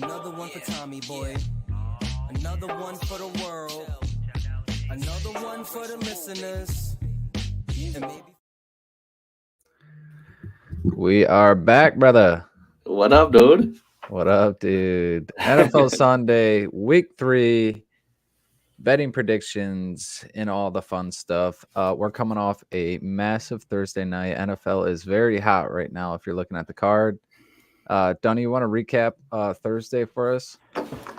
Another one for Tommy boy. Another one for the world. Another one for the listeners. And maybe We are back, brother. What up, dude? What up, dude? NFL Sunday, week 3, betting predictions, and all the fun stuff. We're coming off a massive Thursday night. NFL is very hot right now if you're looking at the card. Dunny, you want to recap Thursday for us?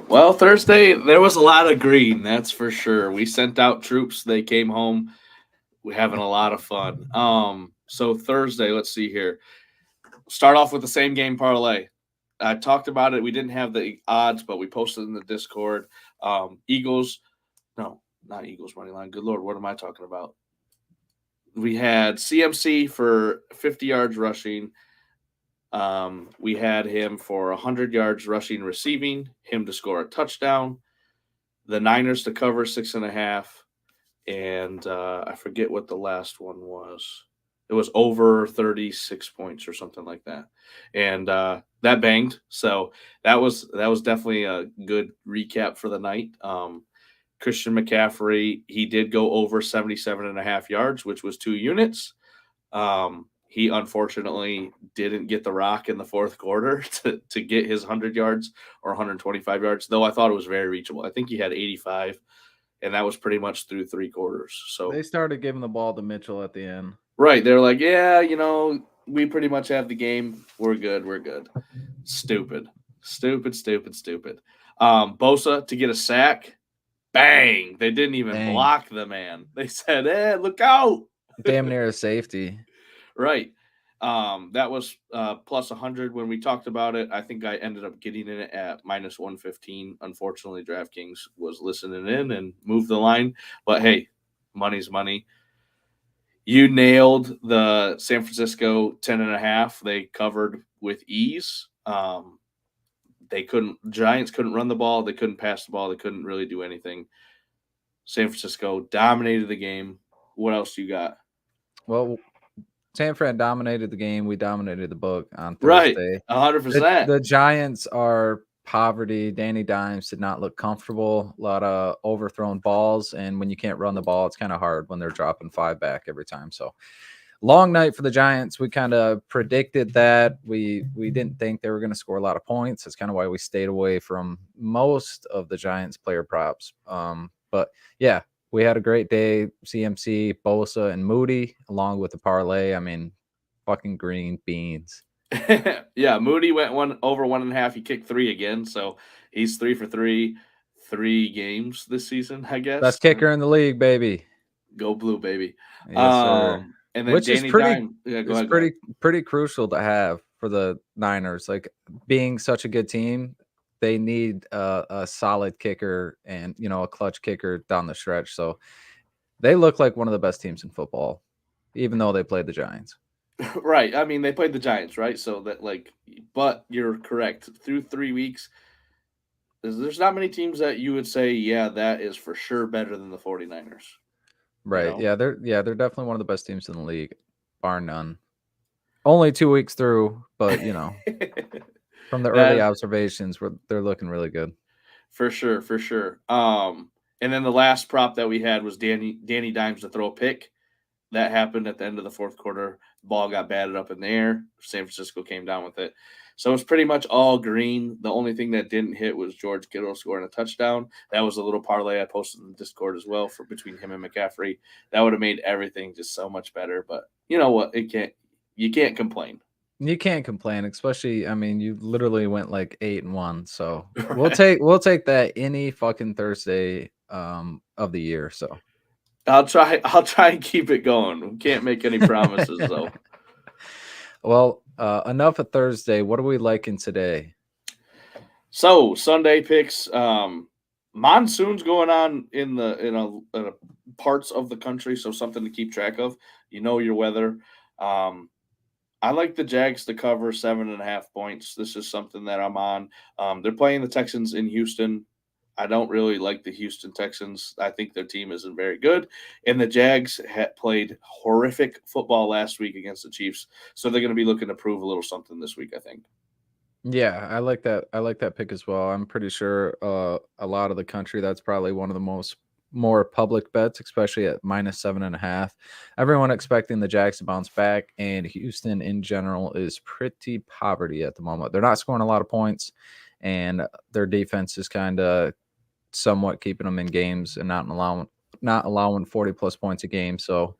Well, Thursday, there was a lot of green, that's for sure. We sent out troops. They came home. We're having a lot of fun. So Thursday, let's see here. Start off with the same game parlay. I talked about it. We didn't have the odds, but we posted in the Discord. Eagles, no, not Eagles money line. Good Lord, what am I talking about? We had CMC for 50 yards rushing. We had him for 100 yards rushing, receiving, him to score a touchdown, the Niners to cover 6.5, and I forget what the last one was. It was over 36 points or something like that, and that banged. So that was definitely a good recap for the night. Christian McCaffrey, he did go over 77.5 yards, which was 2 units. He unfortunately didn't get the rock in the fourth quarter to get his 100 yards or 125 yards, though I thought it was very reachable. I think he had 85, and that was pretty much through 3 quarters. So They started giving the ball to Mitchell at the end. right, they're like, yeah, we pretty much have the game. We're good. Stupid. Bosa to get a sack. Bang! They didn't even Dang. block the man. They said, "Hey, look out!" Damn near a safety. Right. That was plus 100 when we talked about it. I think I ended up getting it at minus 115. Unfortunately, DraftKings was listening in and moved the line. But hey, money's money. You nailed the San Francisco 10.5. They covered with ease. Giants couldn't run the ball. They couldn't pass the ball. They couldn't really do anything. San Francisco dominated the game. What else you got? Well, San Fran dominated the game. We dominated the book on Right. Thursday. 100%. The Giants are poverty. Danny Dimes did not look comfortable. A lot of overthrown balls. And when you can't run the ball, it's kind of hard when they're dropping 5 back every time. So long night for the Giants. We kind of predicted that. We didn't think they were going to score a lot of points. That's kind of why we stayed away from most of the Giants player props. But yeah, we had a great day. CMC, Bosa, and Moody, along with the parlay. I mean, fucking green beans. Yeah, Moody went over 1.5. He kicked 3 again, so he's 3 for 3 games this season, I guess. Best kicker in the league, baby. Go blue, baby. Yes, sir. And then Which Danny is pretty, Dimes. Yeah, go it's ahead. pretty crucial to have for the Niners. Like being such a good team, they need a solid kicker and a clutch kicker down the stretch. So they look like one of the best teams in football, even though they played the Giants. Right. I mean, they played the Giants, right? So that but you're correct. Through 3 weeks, there's not many teams that you would say, yeah, that is for sure better than the 49ers. Right. Yeah, they're definitely one of the best teams in the league, bar none. Only 2 weeks through, but from the early observations, they're looking really good. For sure. And then the last prop that we had was Danny Dimes to throw a pick. That happened at the end of the fourth quarter. The ball got batted up in the air. San Francisco came down with it. So it's pretty much all green. The only thing that didn't hit was George Kittle scoring a touchdown. That was a little parlay I posted in the Discord as well for between him and McCaffrey. That would have made everything just so much better. But you know what? You can't complain. You can't complain, especially. I mean, you literally went like 8-1. So we'll take that any fucking Thursday of the year. So I'll try and keep it going. We can't make any promises though. Well, enough of Thursday. What are we liking today? So Sunday picks. Monsoon's going on in the parts of the country, so something to keep track of. You know your weather. I like the Jags to cover 7.5 points. This is something that I'm on. They're playing the Texans in Houston. I don't really like the Houston Texans. I think their team isn't very good. And the Jags played horrific football last week against the Chiefs. So they're going to be looking to prove a little something this week, I think. Yeah, I like that. I like that pick as well. I'm pretty sure a lot of the country, that's probably one of the more public bets, especially at -7.5. Everyone expecting the Jags to bounce back, and Houston in general is pretty poverty at the moment. They're not scoring a lot of points, and their defense is kind of somewhat keeping them in games and not allowing 40 plus points a game. So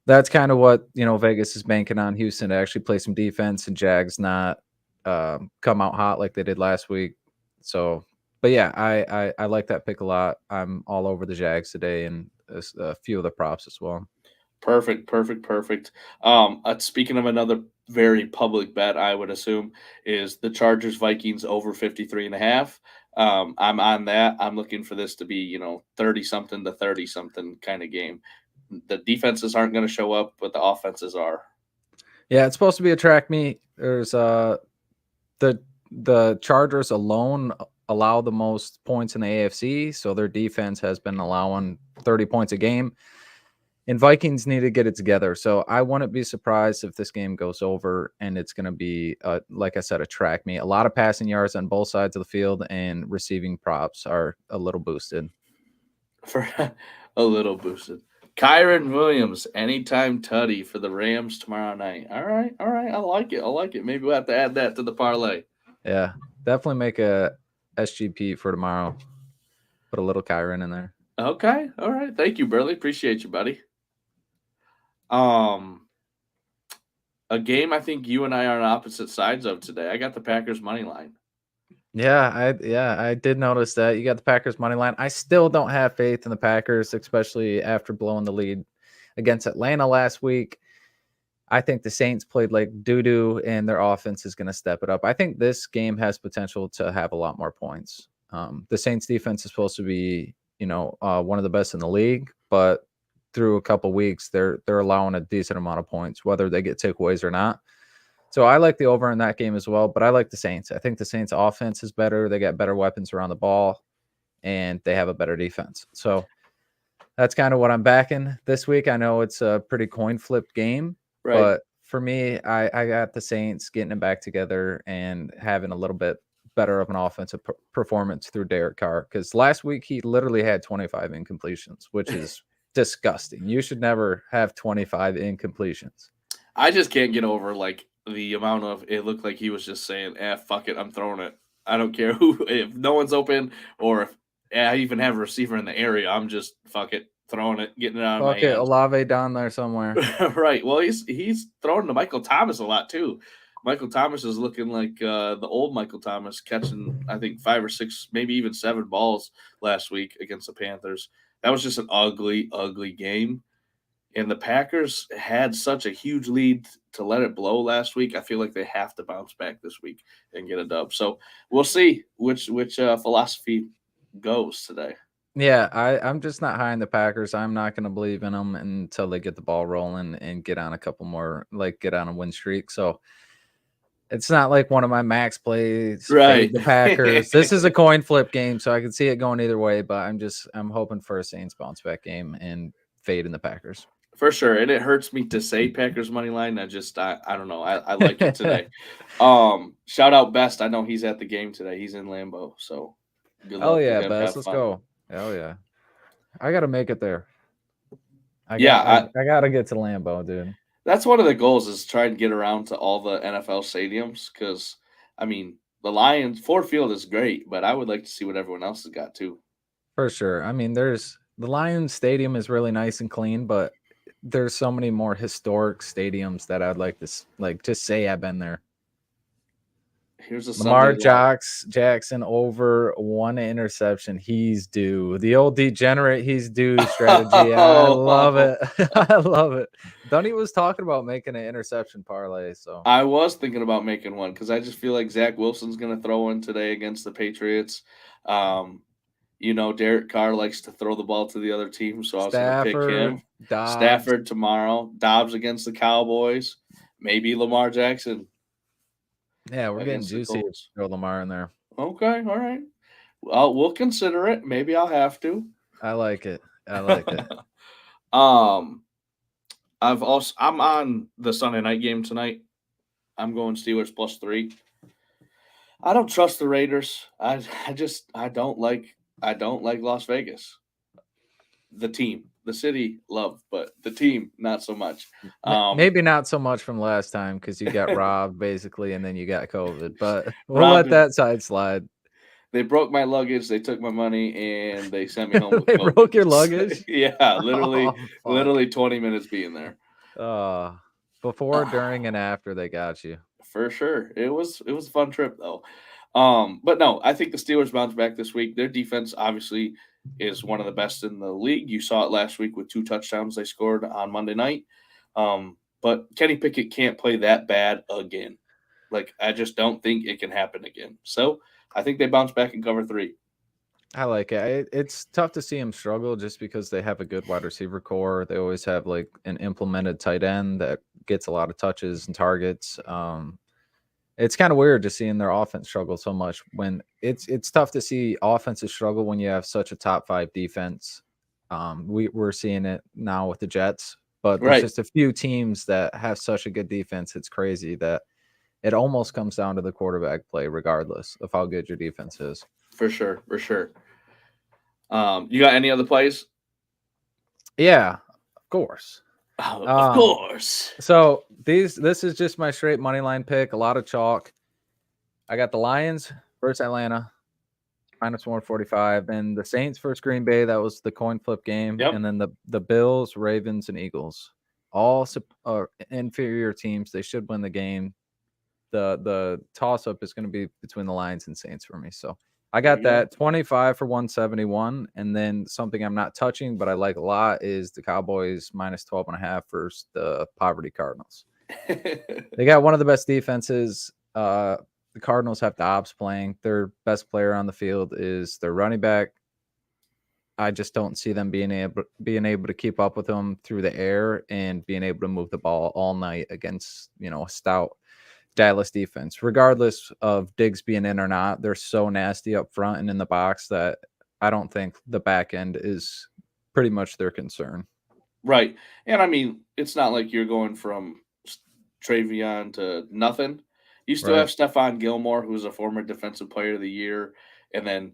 that's kind of what Vegas is banking on Houston to actually play some defense and Jags not come out hot like they did last week. So, but yeah, I like that pick a lot. I'm all over the Jags today and a few of the props as well. Perfect, perfect, perfect. Speaking of another very public bet, I would assume is the Chargers Vikings over 53.5. I'm on that. I'm looking for this to be 30 something to 30 something kind of game. The defenses aren't going to show up, but the offenses are. Yeah, it's supposed to be a track meet. There's the Chargers alone allow the most points in the AFC, so their defense has been allowing 30 points a game. And Vikings need to get it together. So I wouldn't be surprised if this game goes over and it's going to be, like I said, a track meet. A lot of passing yards on both sides of the field and receiving props are a little boosted. For a little boosted. Kyron Williams, anytime tutty for the Rams tomorrow night. All right, all right. I like it. I like it. Maybe we'll have to add that to the parlay. Yeah, definitely make a SGP for tomorrow. Put a little Kyron in there. Okay, all right. Thank you, Burley. Appreciate you, buddy. Um, a game I think you and I are on opposite sides of today. I got the Packers money line. I did notice that you got the Packers money line. I still don't have faith in the Packers, especially after blowing the lead against Atlanta last week. I think the Saints played like doo-doo, and their offense is going to step it up. I think this game has potential to have a lot more points. The Saints defense is supposed to be, one of the best in the league, but through a couple weeks, they're allowing a decent amount of points, whether they get takeaways or not. So I like the over in that game as well, but I like the Saints. I think the Saints offense is better. They got better weapons around the ball, and they have a better defense. So that's kind of what I'm backing this week. I know it's a pretty coin flipped game, Right. but for me, I got the Saints getting it back together and having a little bit better of an offensive performance through Derek Carr. Because last week he literally had 25 incompletions, which is disgusting. You should never have 25 incompletions. I just can't get over like the amount of it looked like he was just saying, fuck it, I'm throwing it. I don't care who if no one's open or if I even have a receiver in the area, I'm just fuck it, throwing it, getting it out of my Okay, hands. Olave down there somewhere. Right. Well, he's throwing to Michael Thomas a lot too. Michael Thomas is looking like the old Michael Thomas, catching I think 5 or 6, maybe even 7 balls last week against the Panthers. That was just an ugly, ugly game. And the Packers had such a huge lead to let it blow last week. I feel like they have to bounce back this week and get a dub. So we'll see which philosophy goes today. Yeah, I'm just not high in the Packers. I'm not going to believe in them until they get the ball rolling and get on a couple more, like get on a win streak. So it's not like one of my max plays. Right. The Packers. This is a coin flip game, so I can see it going either way. But I'm hoping for a Saints bounce back game and fade in the Packers. For sure. And it hurts me to say Packers money line. I don't know. I like it today. Shout out Best. I know he's at the game today. He's in Lambeau. So good luck. Oh yeah, Best. Let's go. Oh yeah. I gotta make it there. I gotta get to Lambeau, dude. That's one of the goals is try and get around to all the NFL stadiums because I mean the Lions Ford Field is great, but I would like to see what everyone else has got too. For sure. I mean, the Lions Stadium is really nice and clean, but there's so many more historic stadiums that I'd like to just say I've been there. Here's a Lamar Jackson over 1 interception. He's due. The old degenerate he's due strategy. I love it. I love it. Dunny was talking about making an interception parlay. So I was thinking about making one because I just feel like Zach Wilson's going to throw one today against the Patriots. Derek Carr likes to throw the ball to the other team, so I was going to pick him. Dobbs. Stafford tomorrow. Dobbs against the Cowboys. Maybe Lamar Jackson. Yeah, we're getting juicy. Throw Lamar in there. Okay, all right. Well, we'll consider it. Maybe I'll have to. I like it. I'm on the Sunday night game tonight. I'm going Steelers +3. I don't trust the Raiders. I don't like Las Vegas. The team, the city, love, but the team, not so much. Maybe not so much from last time because you got robbed basically, and then you got COVID. But we'll let Robbed. that side slide. They broke my luggage. They took my money, and they sent me home with They broke your COVID. luggage? Yeah, literally, Oh, fuck. literally 20 minutes being there. Before, during, and after they got you. For sure. It was a fun trip though. But no, I think the Steelers bounce back this week. Their defense obviously is one of the best in the league. You saw it last week with 2 touchdowns they scored on Monday night. But Kenny Pickett can't play that bad again. Like, I just don't think it can happen again. So I think they bounce back and cover 3. I like it. It's tough to see him struggle just because they have a good wide receiver core. They always have like an implemented tight end that gets a lot of touches and targets. It's kind of weird just seeing their offense struggle so much when it's tough to see offenses struggle when you have such a top 5 defense. We're seeing it now with the Jets, but there's Right. just a few teams that have such a good defense. It's crazy that it almost comes down to the quarterback play, regardless of how good your defense is. For sure. For sure. You got any other plays? Yeah, of course. Of course. So this is just my straight money line pick. A lot of chalk. I got the Lions versus Atlanta, -145. Then the Saints versus Green Bay. That was the coin flip game. Yep. And then the Bills, Ravens, and Eagles. All inferior teams. They should win the game. The toss up is going to be between the Lions and Saints for me. So I got that 25 for 171. And then something I'm not touching, but I like a lot is the Cowboys -12.5 versus the Poverty Cardinals. They got one of the best defenses. The Cardinals have Dobbs playing. Their best player on the field is their running back. I just don't see them being able to keep up with them through the air and being able to move the ball all night against, a stout Dallas defense. Regardless of Diggs being in or not, they're so nasty up front and in the box that I don't think the back end is pretty much their concern. Right. And I mean, it's not like you're going from Travion to nothing. You still have Stephon Gilmore, who's a former Defensive Player of the Year, and then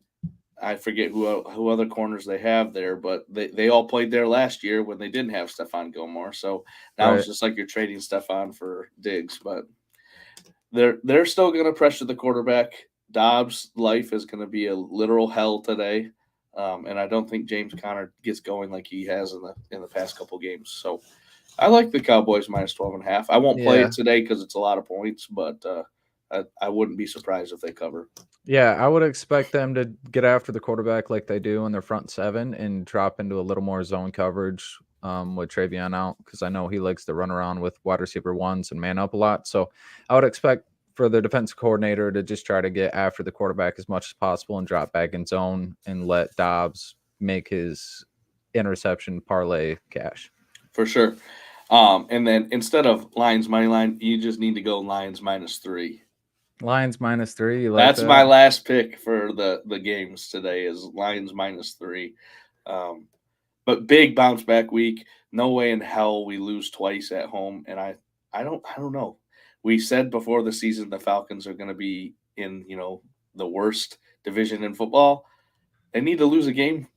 I forget who other corners they have there, but they all played there last year when they didn't have Stephon Gilmore. So now it's just like you're trading Stephon for Diggs, but they're still going to pressure the quarterback. Dobbs' life is going to be a literal hell today, and I don't think James Conner gets going like he has in the past couple games. So I like the Cowboys -12.5. I won't play it today because it's a lot of points, but I wouldn't be surprised if they cover. Yeah, I would expect them to get after the quarterback like they do in their front 7 and drop into a little more zone coverage with Travion out, because I know he likes to run around with wide receiver ones and man up a lot. So I would expect for the defensive coordinator to just try to get after the quarterback as much as possible and drop back in zone and let Dobbs make his interception parlay cash. For sure. And then instead of Lions money line, you just need to go Lions -3. Lions -3. You like That's that? my last pick for the games today is Lions -3. But big bounce back week. No way in hell we lose twice at home. And I don't know. We said before the season the Falcons are going to be in, the worst division in football. They need to lose a game.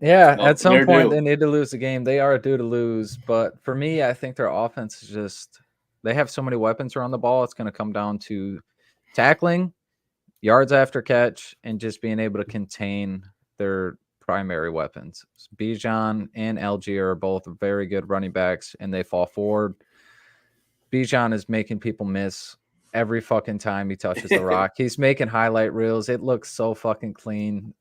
Yeah, Well, at some they're point due. they need to lose the game. They are due to lose, but for me, I think their offense is just they have so many weapons around the ball. It's going to come down to tackling, yards after catch, and just being able to contain their primary weapons. Bijan and Algier are both very good running backs, and they fall forward. Bijan is making people miss every fucking time he touches the rock. He's making highlight reels. It looks so fucking clean.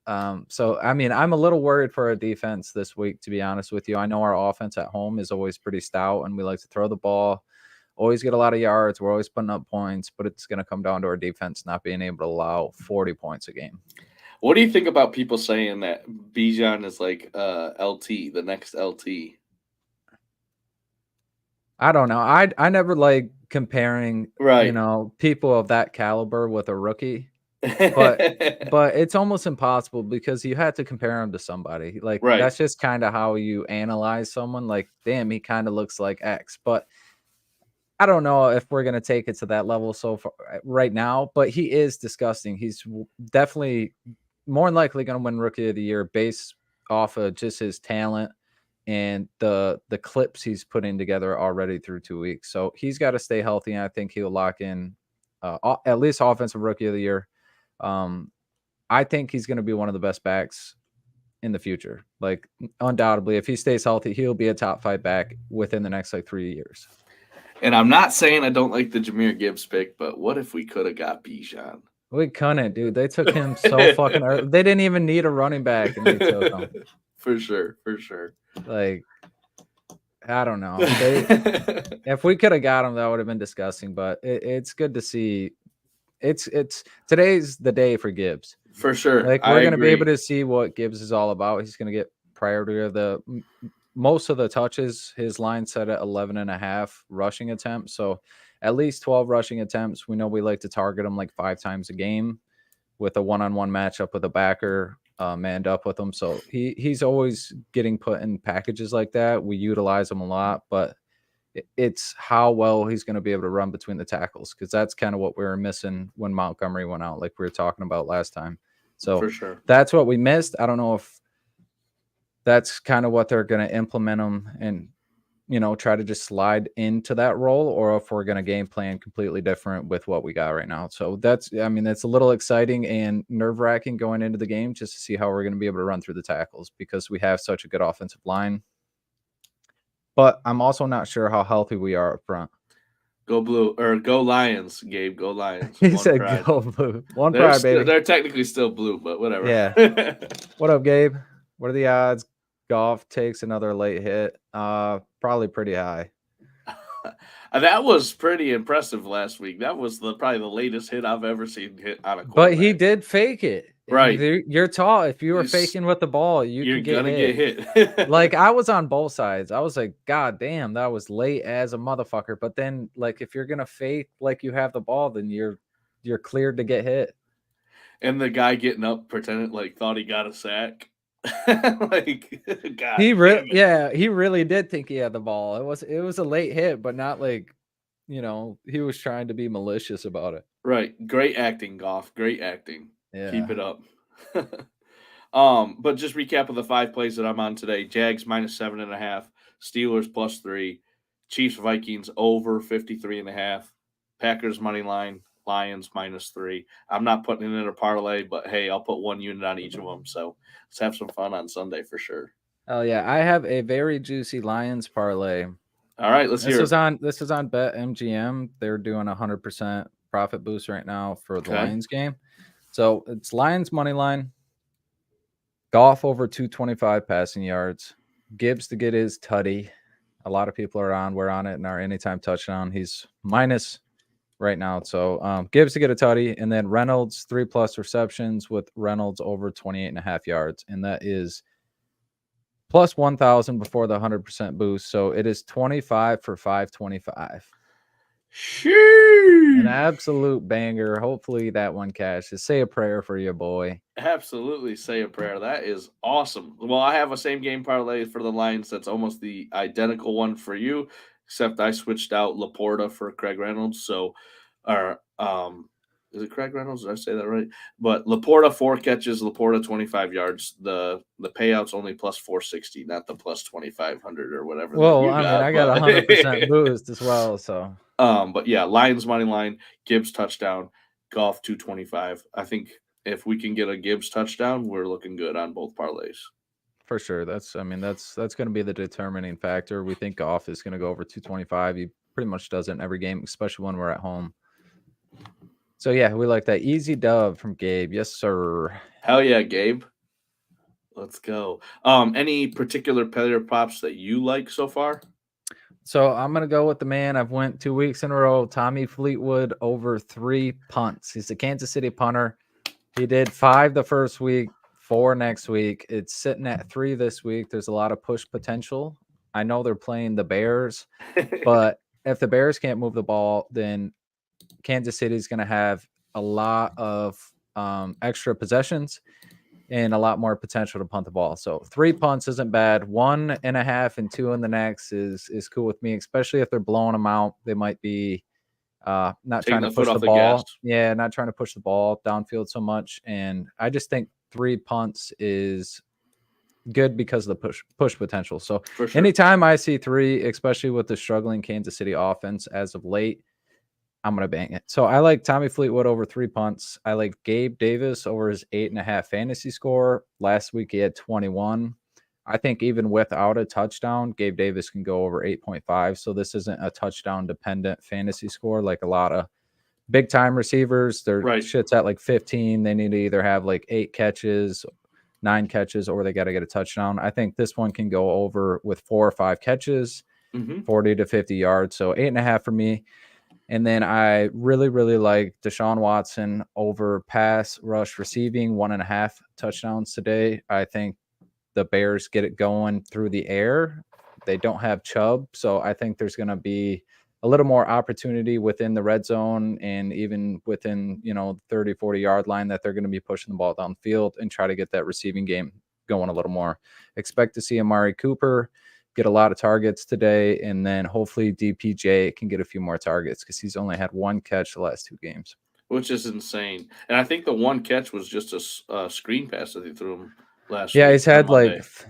So, I mean, I'm a little worried for our defense this week, to be honest with you. I know our offense at home is always pretty stout, and we like to throw the ball, always get a lot of yards. We're always putting up points, but it's going to come down to our defense not being able to allow 40 points a game. What do you think about people saying that Bijan is like LT, the next LT? I don't know. I never like comparing, people of that caliber with a rookie, but it's almost impossible because you had to compare him to somebody. Like that's just kind of how you analyze someone. Like, damn, he kind of looks like X. But I don't know if we're going to take it to that level so far right now, but he is disgusting. He's definitely more than likely going to win Rookie of the Year based off of just his talent and the clips he's putting together already through 2 weeks. So he's got to stay healthy, and I think he'll lock in at least Offensive Rookie of the Year. I think he's going to be one of the best backs in the future. Like, undoubtedly, if he stays healthy, he'll be a top 5 back within the next 3 years. And I'm not saying I don't like the Jahmyr Gibbs pick, but what if we could have got Bijan? We couldn't, dude. They took him so fucking early. They didn't even need a running back, and they took him. For sure. Like, I don't know. If we could have got him, that would have been disgusting. But it's good to see. It's today's the day for Gibbs. For sure. Like, we're gonna be able to see what Gibbs is all about. He's gonna get priority of the most of the touches. His line set at 11.5 rushing attempts. So at least 12 rushing attempts. We know we like to target him like 5 times a game with a one-on-one matchup with a backer manned up with him. So he's always getting put in packages like that. We utilize him a lot, but it's how well he's going to be able to run between the tackles, because that's kind of what we were missing when Montgomery went out, like we were talking about last time. So for sure, that's what we missed. I don't know if that's kind of what they're going to implement him and, try to just slide into that role, or if we're going to game plan completely different with what we got right now. So that's a little exciting and nerve wracking going into the game, just to see how we're going to be able to run through the tackles, because we have such a good offensive line. But I'm also not sure how healthy we are up front. Go blue, or go Lions, Gabe. Go Lions. He said go blue. Baby. They're technically still blue, but whatever. Yeah. What up, Gabe? What are the odds Goff takes another late hit? Probably pretty high. That was pretty impressive last week. That was probably the latest hit I've ever seen hit on a quarterback. But he did fake it. Right. You're tall. If you were faking with the ball, you're gonna get hit. Like, I was on both sides. I was like, God damn, that was late as a motherfucker. But then, like, if you're gonna fake like you have the ball, then you're cleared to get hit. And the guy getting up pretending like thought he got a sack. Like, God, he really did think he had the ball. It was a late hit, but not like, he was trying to be malicious about it. Right. Great acting, Goff. Great acting. Yeah. Keep it up. But just recap of the 5 plays that I'm on today. Jags -7.5, Steelers +3, Chiefs Vikings over 53.5, Packers money line, Lions -3. I'm not putting it in a parlay, but hey, I'll put 1 unit on each of them. So let's have some fun on Sunday for sure. Oh yeah, I have a very juicy Lions parlay. All right, let's hear it. This is on BetMGM. They're doing 100% profit boost right now for the Lions game. So it's Lions money line, Goff over 225 passing yards, Gibbs to get his tutty. A lot of people we're on it in our anytime touchdown. He's minus right now. So Gibbs to get a tutty, and then Reynolds 3+ receptions with Reynolds over 28.5 yards. And that is plus 1,000 before the 100% boost. So it is 25 for 525. An absolute banger. Hopefully that one cashes. Say a prayer for your boy. Absolutely say a prayer. That is awesome. Well, I have a same game parlay for the Lions that's almost the identical one for you, except I switched out Laporta for Craig Reynolds. So, is it Craig Reynolds? Did I say that right? But Laporta 4 catches, Laporta 25 yards. The payout's only plus 460, not the plus 2,500 or whatever. Well, I got 100% boost as well. So, but yeah, Lions money line, Gibbs touchdown, Goff 225. I think if we can get a Gibbs touchdown, we're looking good on both parlays. For sure. That's going to be the determining factor. We think Goff is going to go over 225. He pretty much does it in every game, especially when we're at home. So yeah, we like that. Easy dub from Gabe. Yes, sir. Hell yeah, Gabe. Let's go. Any particular player props that you like so far? So I'm going to go with the man. I've went 2 weeks in a row. Tommy Fleetwood over 3 punts. He's a Kansas City punter. He did 5 the first week, 4 next week. It's sitting at 3 this week. There's a lot of push potential. I know they're playing the Bears, but if the Bears can't move the ball, then Kansas City is going to have a lot of extra possessions. and a lot more potential to punt the ball. So 3 punts isn't bad. 1.5 and 2 in the next is cool with me, especially if they're blowing them out. They might be not Taking trying to the foot push the off the gas. ball. Yeah, not trying to push the ball downfield so much. And I just think 3 punts is good because of the push potential. So For sure. anytime I see 3, especially with the struggling Kansas City offense as of late, I'm going to bang it. So I like Tommy Fleetwood over 3 punts. I like Gabe Davis over his 8.5 fantasy score. Last week he had 21. I think even without a touchdown, Gabe Davis can go over 8.5. So this isn't a touchdown dependent fantasy score like a lot of big time receivers. Their shit's at like 15. They need to either have like 8 catches, 9 catches, or they got to get a touchdown. I think this one can go over with 4 or 5 catches, 40 to 50 yards. So 8.5 for me. And then I really, really like Deshaun Watson over pass rush receiving, 1.5 touchdowns today. I think the Bears get it going through the air. They don't have Chubb, so I think there's going to be a little more opportunity within the red zone and even within, 30, 40-yard line that they're going to be pushing the ball downfield and try to get that receiving game going a little more. Expect to see Amari Cooper get a lot of targets today, and then hopefully DPJ can get a few more targets because he's only had 1 catch the last 2 games. Which is insane. And I think the 1 catch was just a screen pass that he threw him last Yeah, week.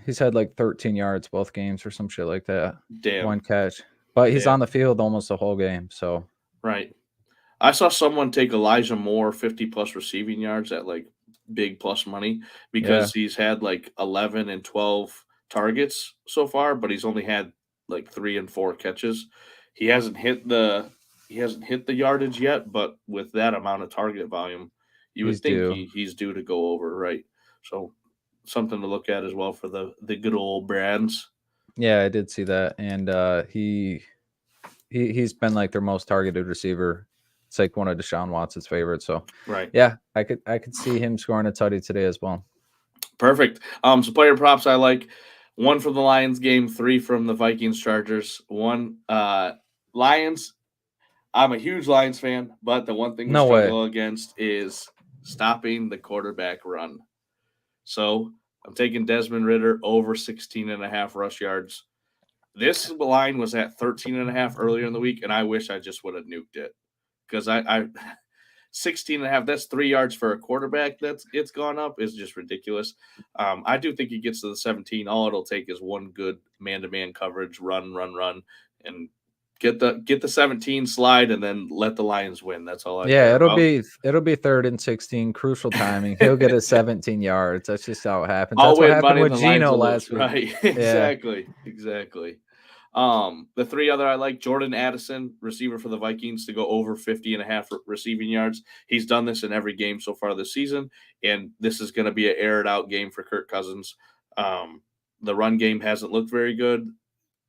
he's had like 13 yards both games or some shit like that. Damn. 1 catch. But he's on the field almost the whole game, so. Right. I saw someone take Elijah Moore 50-plus receiving yards at, like, big plus money because he's had, like, 11 and 12 targets so far, but he's only had, like, 3 and 4 catches. He hasn't hit the yardage yet, but with that amount of target volume, you would think he's due to go over, right? So something to look at as well for the good old Brands. Yeah, I did see that, and he's been like their most targeted receiver. It's like one of Deshaun Watson's favorites. So yeah, I could see him scoring a tutty today as well. Perfect. So player props I like. 1 from the Lions game, 3 from the Vikings Chargers. 1 Lions. I'm a huge Lions fan, but the one thing we struggle against is stopping the quarterback run. So I'm taking Desmond Ridder over 16.5 rush yards. This line was at 13.5 earlier in the week, and I wish I just would have nuked it because I 16.5. That's 3 yards for a quarterback. It's gone up is just ridiculous. I do think he gets to the 17. All it'll take is 1 good man-to-man coverage, run, and get the 17 slide, and then let the Lions win. That's all I care it'll about. It'll be 3rd and 16, crucial timing. He'll get his 17 yards. That's just how it happens. I'll That's what win happened money with in the Geno Lions last week. Right. Exactly. The 3 other I like, Jordan Addison, receiver for the Vikings, to go over 50.5 receiving yards. He's done this in every game so far this season, and this is going to be an aired out game for Kirk Cousins. The run game hasn't looked very good,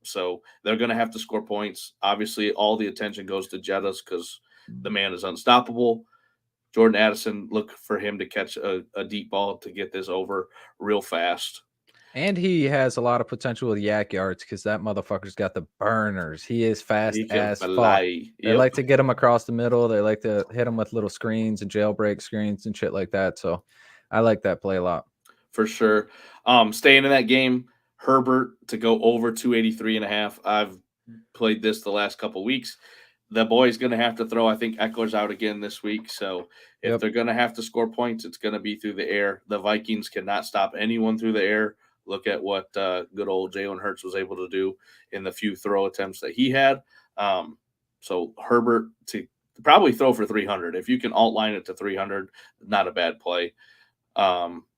so they're going to have to score points. Obviously, all the attention goes to Jettas because the man is unstoppable. Jordan Addison, look for him to catch a deep ball to get this over real fast. And he has a lot of potential with yak yards because that motherfucker's got the burners. He is fast as fuck. They like to get him across the middle. They like to hit him with little screens and jailbreak screens and shit like that. So I like that play a lot. For sure. Staying in that game, Herbert to go over 283.5. I've played this the last couple weeks. The boy's going to have to throw. I think Eckler's out again this week. So if they're going to have to score points, it's going to be through the air. The Vikings cannot stop anyone through the air. Look at what good old Jalen Hurts was able to do in the few throw attempts that he had. So Herbert to probably throw for 300. If you can outline it to 300, not a bad play.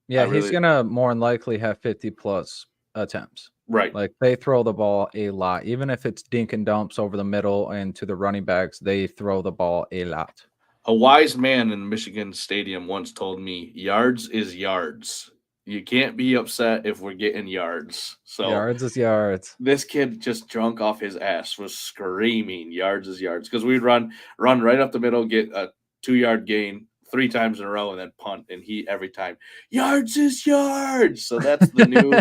He's going to more than likely have 50-plus attempts. Right. Like they throw the ball a lot. Even if it's dink and dumps over the middle and to the running backs, they throw the ball a lot. A wise man in Michigan Stadium once told me, yards is yards. You can't be upset if we're getting yards. So yards is yards. This kid just drunk off his ass was screaming yards is yards because we'd run right up the middle, get a 2-yard gain 3 times in a row, and then punt. And he every time yards is yards. So that's the new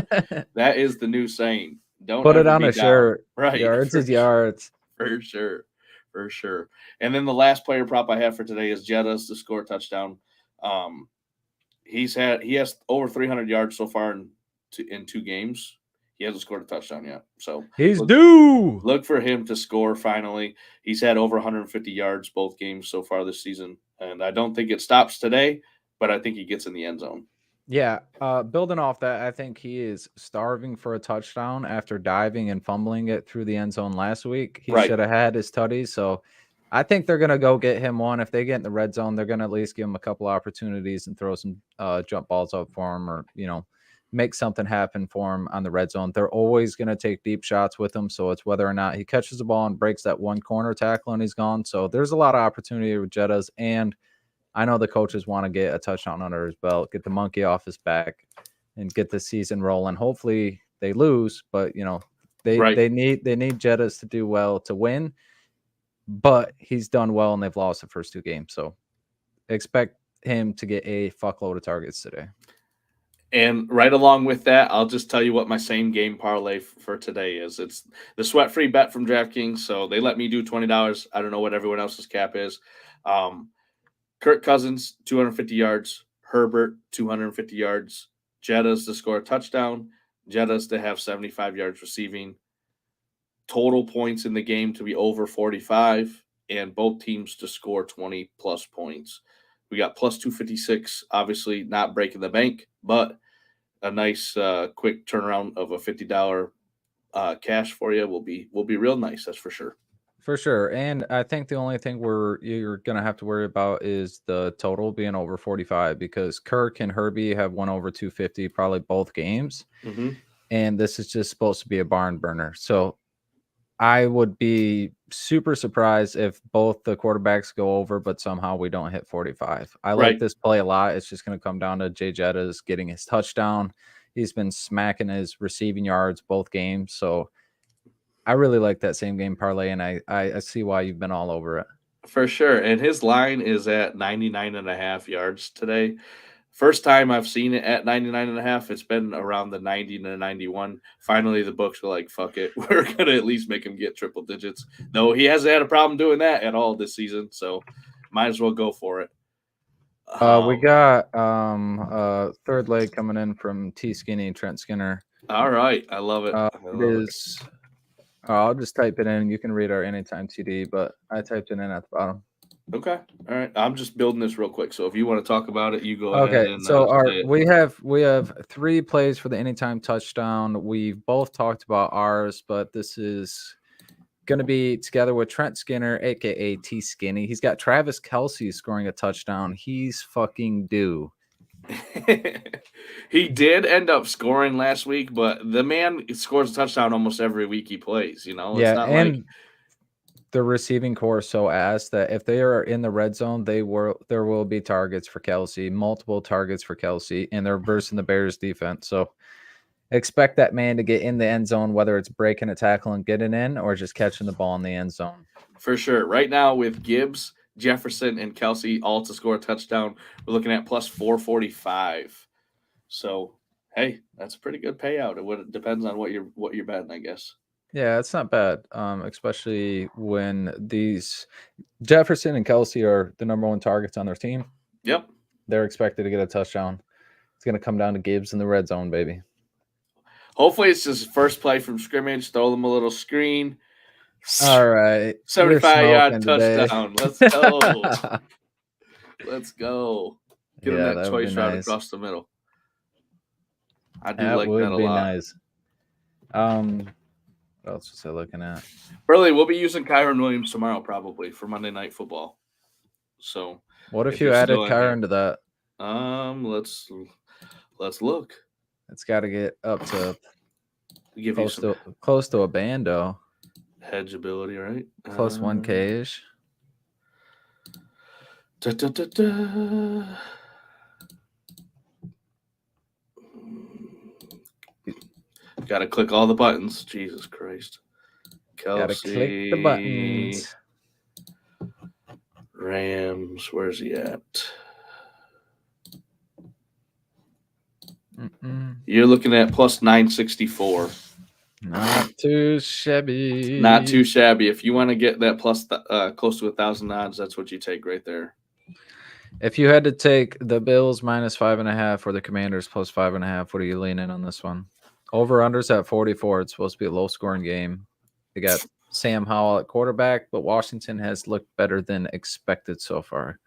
that is the new saying. Don't put it on a shirt. Right. Yards is yards. For sure. And then the last player prop I have for today is Jettas to score a touchdown. He has over 300 yards so far in 2 games. He hasn't scored a touchdown yet. So he's due. Look for him to score finally. He's had over 150 yards both games so far this season. And I don't think it stops today, but I think he gets in the end zone. Yeah, building off that, I think he is starving for a touchdown after diving and fumbling it through the end zone last week. He Right. should have had his tutties. So I think they're going to go get him one. If they get in the red zone, they're going to at least give him a couple opportunities and throw some jump balls up for him, or, make something happen for him on the red zone. They're always going to take deep shots with him. So it's whether or not he catches the ball and breaks that one corner tackle and he's gone. So there's a lot of opportunity with Jettas, and I know the coaches want to get a touchdown under his belt, get the monkey off his back, and get the season rolling. Hopefully they lose, but they need Jettas to do well to win. But he's done well, and they've lost the first 2 games, so expect him to get a fuckload of targets today. And right along with that, I'll just tell you what my same game parlay for today is. It's the sweat-free bet from DraftKings, so they let me do $20. I don't know what everyone else's cap is. Kirk Cousins, 250 yards. Herbert, 250 yards. Jettas to score a touchdown. Jettas to have 75 yards receiving. Total points in the game to be over 45, and both teams to score 20-plus points. We got plus 256, obviously not breaking the bank, but a nice quick turnaround of a $50 cash for you will be real nice, that's for sure. For sure. And I think the only thing you're going to have to worry about is the total being over 45, because Kirk and Herbie have won over 250 probably both games. Mm-hmm. And this is just supposed to be a barn burner. So I would be super surprised if both the quarterbacks go over, but somehow we don't hit 45. I like this play a lot. It's just going to come down to Jay Jettas getting his touchdown. He's been smacking his receiving yards both games. So I really like that same game parlay, and I see why you've been all over it. For sure. And his line is at 99.5 yards today. First time I've seen it at 99.5. It's been around the 90 to 91. Finally, the books were like, fuck it. We're going to at least make him get triple digits. Though he hasn't had a problem doing that at all this season, so might as well go for it. We got third leg coming in from T Skinny, Trent Skinner. All right. I love it. I'll just type it in. You can read our anytime TD, but I typed it in at the bottom. Okay. All right. I'm just building this real quick. So if you want to talk about it, you go ahead. Okay. So we have 3 plays for the anytime touchdown. We've both talked about ours, but this is going to be together with Trent Skinner, aka T Skinny. He's got Travis Kelce scoring a touchdown. He's fucking due. He did end up scoring last week, but the man scores a touchdown almost every week he plays. It's not and like the receiving core is so ass that if they are in the red zone, there will be targets for Kelce, multiple targets for Kelce, and they're versing the Bears defense. So expect that man to get in the end zone, whether it's breaking a tackle and getting in or just catching the ball in the end zone. For sure. Right now with Gibbs, Jefferson, and Kelce all to score a touchdown, we're looking at plus 445. So, hey, that's a pretty good payout. It depends on what you're betting, I guess. Yeah, it's not bad, especially when these Jefferson and Kelce are the number 1 targets on their team. Yep. They're expected to get a touchdown. It's going to come down to Gibbs in the red zone, baby. Hopefully it's just first play from scrimmage. Throw them a little screen. All right. 75-yard touchdown. Let's go. Let's go. Get him that choice route across the middle. I do like that a lot. Nice. What else was I looking at? Burley, we'll be using Kyron Williams tomorrow probably for Monday Night Football. So what if you added Kyron to that? Let's look. It's got to get up to close to a bando. Hedge ability, right? Plus 1K-ish. Got to click all the buttons. Jesus Christ. Kelce. Got to click the buttons. Rams. Where's he at? You're looking at plus 964. Not too shabby. Not too shabby. If you want to get that plus close to 1,000 odds, that's what you take right there. If you had to take the Bills minus 5.5 or the Commanders plus 5.5, what are you leaning on this one? Over unders at 44. It's supposed to be a low scoring game. They got Sam Howell at quarterback, but Washington has looked better than expected so far.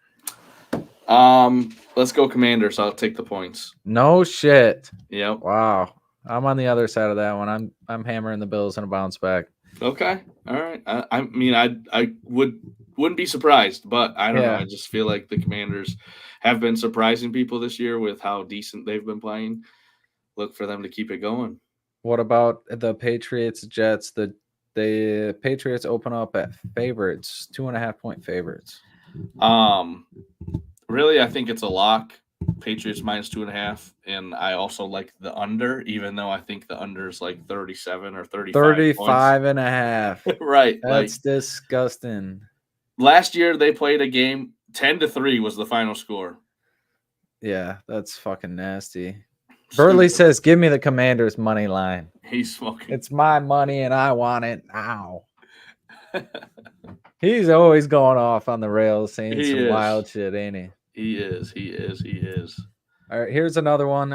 Let's go Commanders. I'll take the points. No shit. Yep. Wow. I'm on the other side of that one. I'm hammering the Bills and a bounce back. Okay. All right. I mean, I wouldn't be surprised, but I don't know. I just feel like the Commanders have been surprising people this year with how decent they've been playing. Look for them to keep it going. What about the Patriots Jets? The Patriots open up at favorites, 2.5-point favorites. Really, I think it's a lock. Patriots minus 2.5, and I also like the under, even though I think the under is like 37 or 35. 35.5. Right. That's disgusting. Last year they played a game 10-3 was the final score. Yeah, that's fucking nasty. Burley says, "Give me the Commanders money line." He's smoking. It's my money and I want it now. He's always going off on the rails, saying some wild shit, ain't he? He is. All right, here's another one.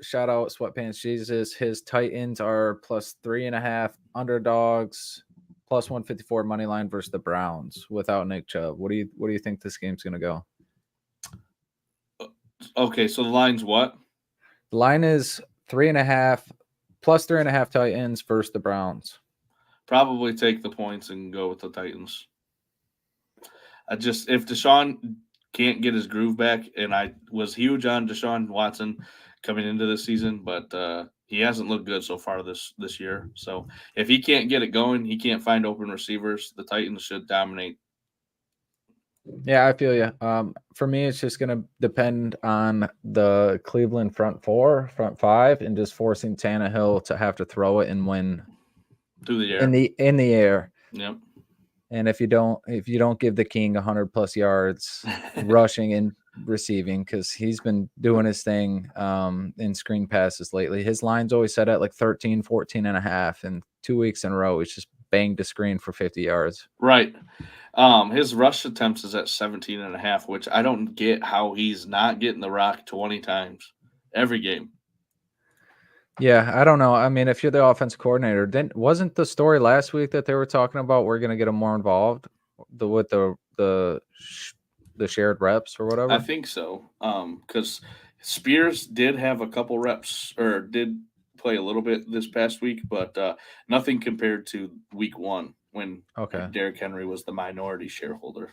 Shout out Sweatpants Jesus. His Titans are plus 3.5 underdogs, plus 154 money line versus the Browns without Nick Chubb. What do you think this game's gonna go? Okay, so the line's what? The line is 3.5 plus 3.5 Titans versus the Browns. Probably take the points and go with the Titans. If Deshaun can't get his groove back, and I was huge on Deshaun Watson coming into this season, but he hasn't looked good so far this year. So if he can't get it going, he can't find open receivers, the Titans should dominate. Yeah, I feel you. For me, it's just going to depend on the Cleveland front five, and just forcing Tannehill to have to throw it and win through the air. In the air. Yep. And if you don't give the King 100+ yards rushing and receiving, because he's been doing his thing in screen passes lately. His line's always set at like 13, 14.5, and 2 weeks in a row he's just banged a screen for 50 yards. Right. His rush attempts is at 17.5, which I don't get how he's not getting the rock 20 times every game. Yeah, I don't know. I mean, if you're the offensive coordinator, then wasn't the story last week that they were talking about we're going to get him more involved with the shared reps or whatever? I think so. Because Spears did have a couple reps or did play a little bit this past week, but nothing compared to week 1 when Derrick Henry was the minority shareholder.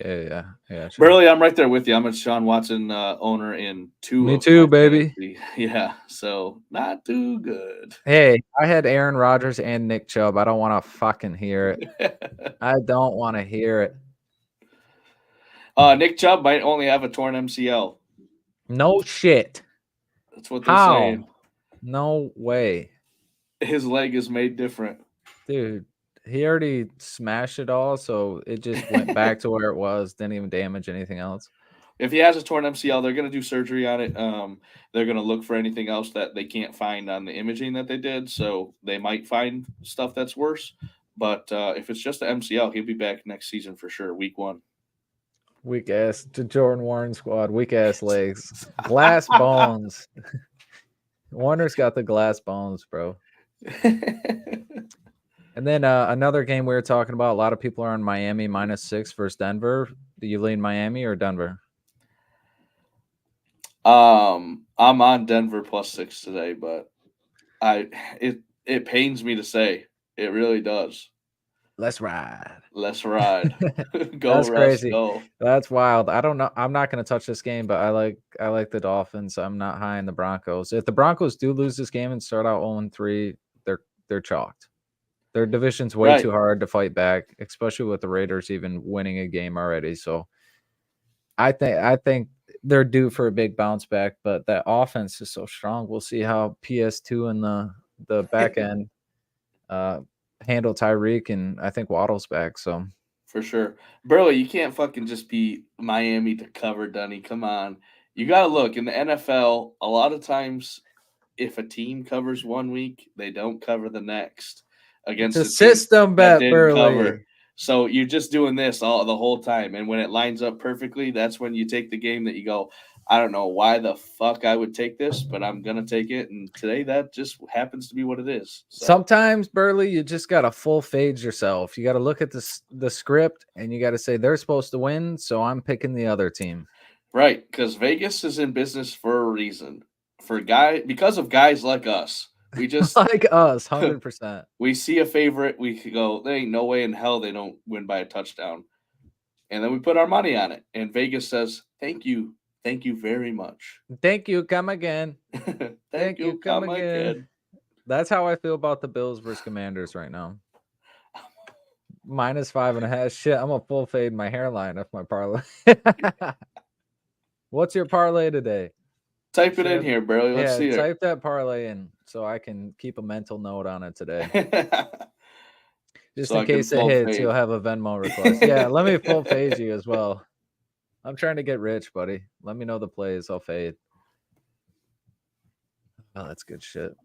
Yeah. Sure. Burley, I'm right there with you. I'm a Deshaun Watson owner in 2. Me too, baby. Fantasy. Yeah, so not too good. Hey, I had Aaron Rodgers and Nick Chubb. I don't want to fucking hear it. I don't want to hear it. Nick Chubb might only have a torn MCL. No shit. That's what they're saying. No way. His leg is made different. Dude, he already smashed it all, so it just went back to where it was. Didn't even damage anything else. If he has a torn MCL, they're going to do surgery on it. They're going to look for anything else that they can't find on the imaging that they did, so they might find stuff that's worse. But if it's just an MCL, he'll be back next season for sure, week 1. Weak ass to Jordan Warren squad. Weak ass legs. Glass bones. Warner's got the glass bones, bro. And then another game we were talking about. A lot of people are on Miami -6 versus Denver. Do you lean Miami or Denver? I'm on Denver +6 today, but it pains me to say. It really does. Let's ride. Go, That's Russ, crazy. go. That's wild. I don't know. I'm not going to touch this game, but I like the Dolphins. I'm not high in the Broncos. If the Broncos do lose this game and start out 0-3, they're chalked. Their division's way too hard to fight back, especially with the Raiders even winning a game already. So I think they're due for a big bounce back, but that offense is so strong. We'll see how PS2 and the back end handle Tyreek, and I think Waddle's back. So for sure, Burley, you can't fucking just be Miami to cover Dunny. Come on, you got to look in the NFL. A lot of times, if a team covers 1 week, they don't cover the next against the system bet, Burley. Cover. So you're just doing this all the whole time, and when it lines up perfectly, that's when you take the game that you go, I don't know why the fuck I would take this, but I'm gonna take it. And today that just happens to be what it is. So. Sometimes, Burley, you just got to full fade yourself. You got to look at the script and you got to say they're supposed to win, so I'm picking the other team. Right, because Vegas is in business for a reason. Because of guys like us. We just Like us, 100%. we see a favorite, we could go, there ain't no way in hell they don't win by a touchdown. And then we put our money on it. And Vegas says, thank you. Thank you very much. Thank you. Come again. Thank you. Come again. That's how I feel about the Bills versus Commanders right now. -5.5. Shit, I'm a full fade my hairline off my parlay. What's your parlay today? Type it in here, Burley. Let's see it. Type that parlay in so I can keep a mental note on it today. Just in case it hits, you'll have a Venmo request. Yeah, let me full fade you as well. I'm trying to get rich, buddy. Let me know the plays. I'll fade. Oh, that's good shit.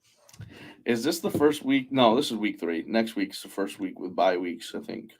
Is this the first week? No, this is week 3. Next week's the first week with bye weeks, I think.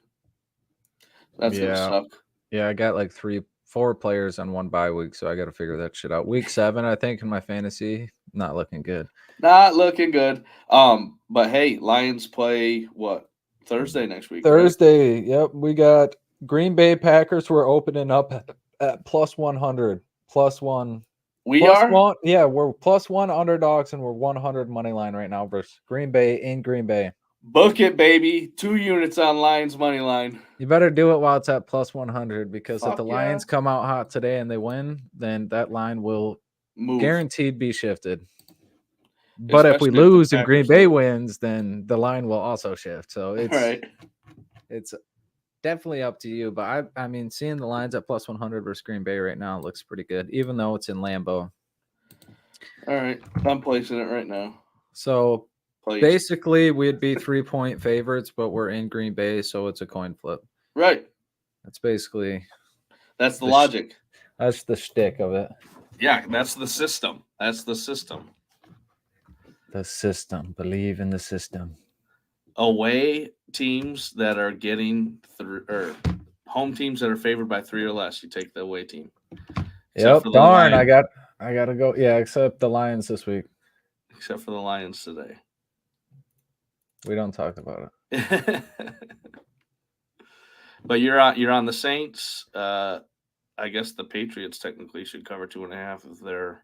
That's gonna suck. Yeah, I got like 4 players on one bye week, so I got to figure that shit out. Week 7, I think, in my fantasy, not looking good. Not looking good. But hey, Lions play what? Thursday next week. Thursday. Right? Yep, we got Green Bay Packers. We're opening up at +100, +1. +1. Yeah, we're +1 underdogs, and we're 100 money line right now versus Green Bay in Green Bay. Book it, baby. 2 units on Lions money line. You better do it while it's at +100 because if the Lions come out hot today and they win, then that line will guaranteed be shifted. But if we lose and Green Bay wins, then the line will also shift. So it's definitely up to you. But I mean, seeing the lines at +100 versus Green Bay right now looks pretty good, even though it's in Lambeau. All right, I'm placing it right now. So basically, we'd be 3-point favorites, but we're in Green Bay, so it's a coin flip. Right. That's basically the logic. That's the shtick of it. Yeah, that's the system. That's the system. The system. Believe in the system. Away teams that are getting through, or home teams that are favored by 3 or less, you take the away team. Yep. Darn, I got to go. Yeah, except the Lions this week. Except for the Lions today. We don't talk about it. But you're on the Saints. I guess the Patriots technically should cover 2.5 if they're,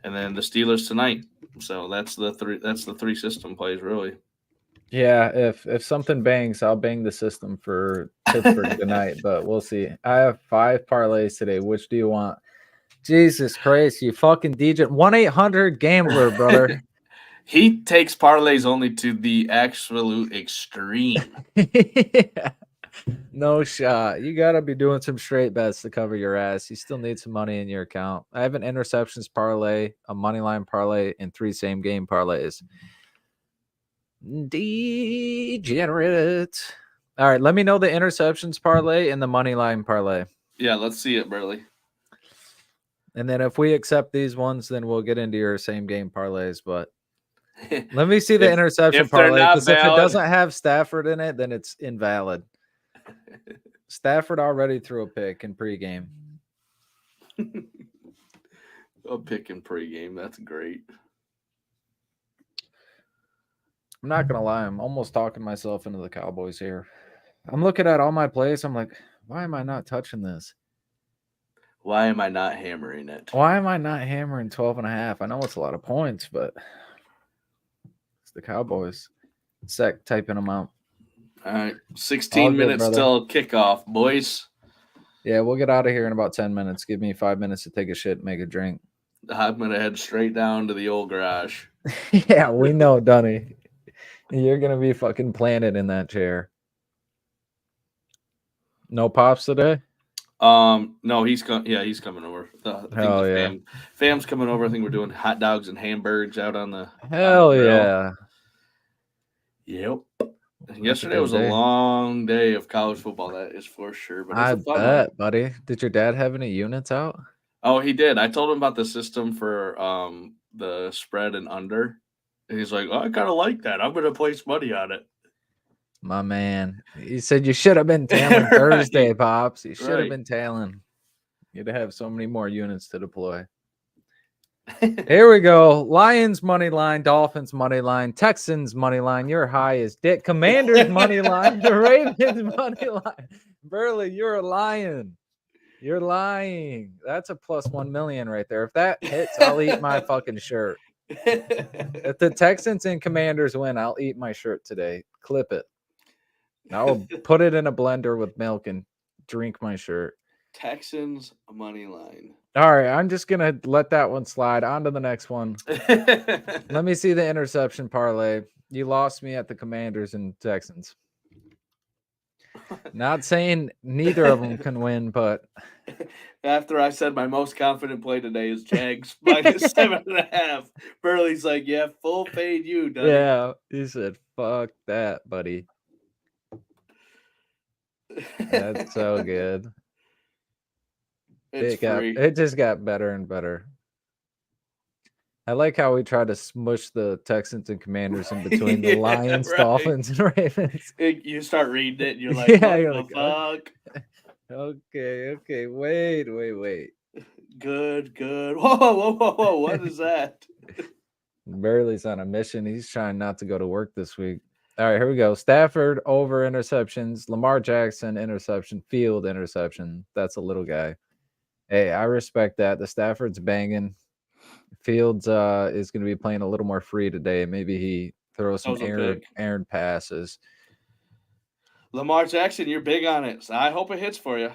and then the Steelers tonight. So that's the 3 system plays really. Yeah, if something bangs, I'll bang the system for Pittsburgh tonight, but we'll see. I have 5 parlays today. Which do you want? Jesus Christ, you fucking DJ. 1-800-GAMBLER, brother. He takes parlays only to the absolute extreme. Yeah. No shot. You got to be doing some straight bets to cover your ass. You still need some money in your account. I have an interceptions parlay, a money line parlay, and 3 same game parlays. Degenerate. All right, let me know the interceptions parlay and the money line parlay. Yeah, let's see it, Burley. And then if we accept these ones, then we'll get into your same game parlays. But let me see the interception parlay, because if it doesn't have Stafford in it, then it's invalid. Stafford already threw a pick in pregame. A pick in pregame. That's great. I'm not going to lie. I'm almost talking myself into the Cowboys here. I'm looking at all my plays. I'm like, why am I not touching this? Why am I not hammering it? Why am I not hammering 12.5? I know it's a lot of points, but it's the Cowboys. Sec typing them out. All right. 16 minutes till kickoff, boys. Yeah, we'll get out of here in about 10 minutes. Give me 5 minutes to take a shit and make a drink. I'm going to head straight down to the old garage. Yeah, we know, Dunny. You're going to be fucking planted in that chair. No Pops today? No, he's coming over. Hell yeah. Fam's coming over. I think we're doing hot dogs and hamburgers out on the Hell yeah. Yep. Yesterday was a long day of college football, that is for sure. But I bet, buddy. Did your dad have any units out? Oh, he did. I told him about the system for the spread and under. And he's like, oh, I kind of like that. I'm going to place money on it. My man. He said you should have been tailing Right. Thursday, Pops. You should have Right. been tailing. You'd have so many more units to deploy. Here we go. Lions money line, Dolphins money line, Texans money line. Your high is Dick. Commanders money line, the Ravens money line. Burley, you're a lion. You're lying. That's a plus 1 million right there. If that hits, I'll eat my fucking shirt. If the Texans and Commanders win, I'll eat my shirt today. Clip it. I'll put it in a blender with milk and drink my shirt. Texans money line. All right, I'm just gonna let that one slide. On to the next one. Let me see the interception parlay. You lost me at the Commanders and Texans. Not saying neither of them can win, but After I said my most confident play today is Jags minus 7.5. Burley's like, yeah, full fade you, Dunny. yeah, he said, "Fuck that, buddy." That's so good. It's It free. it just got better and better. I like how we try to smush the Texans and Commanders in between the Yeah, Lions, right. Dolphins, and Ravens. You start reading it and you're like, Yeah, what you're the like, fuck? Okay. Wait. Good. Whoa. What is that? Burley's on a mission. He's trying not to go to work this week. All right, here we go. Stafford over interceptions. Lamar Jackson interception. Field interception. That's a little guy. Hey, I respect that. The Stafford's banging. Fields is going to be playing a little more free today. Maybe he throws some Throws a pick. errant passes. Lamar Jackson, you're big on it. So I hope it hits for you.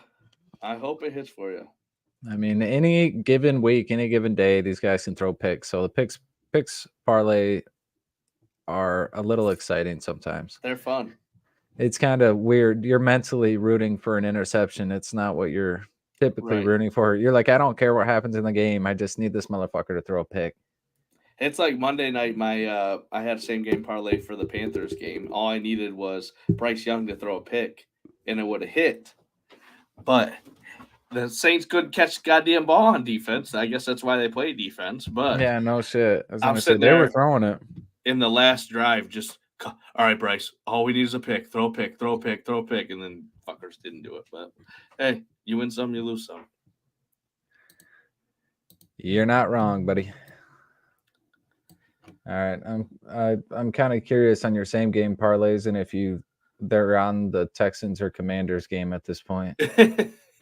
I mean, any given week, any given day, these guys can throw picks. So the picks parlay are a little exciting sometimes. They're fun. It's kind of weird. You're mentally rooting for an interception. It's not what you're typically Right. rooting for. You're like, I don't care what happens in the game. I just need this motherfucker to throw a pick. It's like Monday night. I had same game parlay for the Panthers game. All I needed was Bryce Young to throw a pick, and it would have hit. But the Saints couldn't catch the goddamn ball on defense. I guess that's why they play defense. But Yeah, no shit. I was I'm gonna say sitting they were there throwing it. in the last drive, just all right, Bryce. All we need is a pick. Throw a pick, and then fuckers didn't do it. But hey, you win some, you lose some. You're not wrong, buddy. All right, I'm kind of curious on your same game parlays and if they're on the Texans or Commanders game at this point.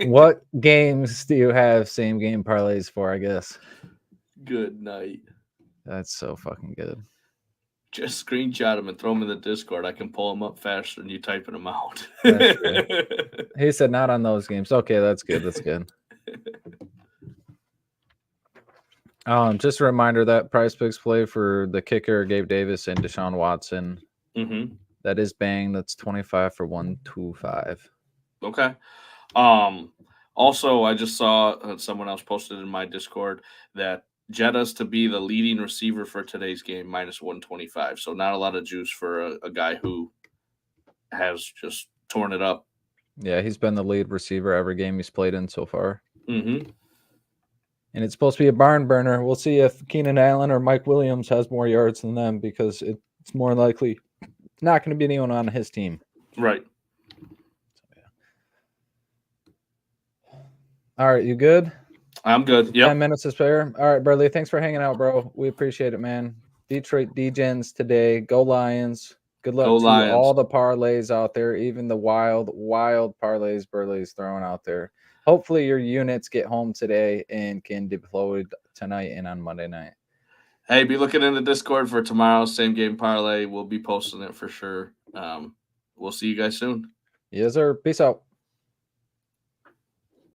What games do you have same game parlays for? I guess. Good night. That's so fucking good. Just screenshot them and throw them in the Discord. I can pull them up faster than you typing them out. That's true. He said not on those games. Okay, that's good. That's good. Just a reminder that PrizePicks play for the kicker Gabe Davis and Deshaun Watson. Mm-hmm. That is bang. That's 25 for 125. Okay. Also, I just saw someone else posted in my Discord that Jetta's to be the leading receiver for today's game, minus 125. So not a lot of juice for a guy who has just torn it up. Yeah, he's been the lead receiver every game he's played in so far. Mm-hmm. And it's supposed to be a barn burner. We'll see if Keenan Allen or Mike Williams has more yards than them because it's more likely not going to be anyone on his team. Right. All right, you good? I'm good. Yep. 10 minutes to spare. All right, Burley, thanks for hanging out, bro. We appreciate it, man. Detroit D-Gens today. Go Lions. Good luck to Lions. all the parlays out there, even the wild parlays Burley's throwing out there. Hopefully your units get home today and can deploy tonight and on Monday night. Hey, be looking in the Discord for tomorrow's same game parlay. We'll be posting it for sure. We'll see you guys soon. Yes, sir. Peace out.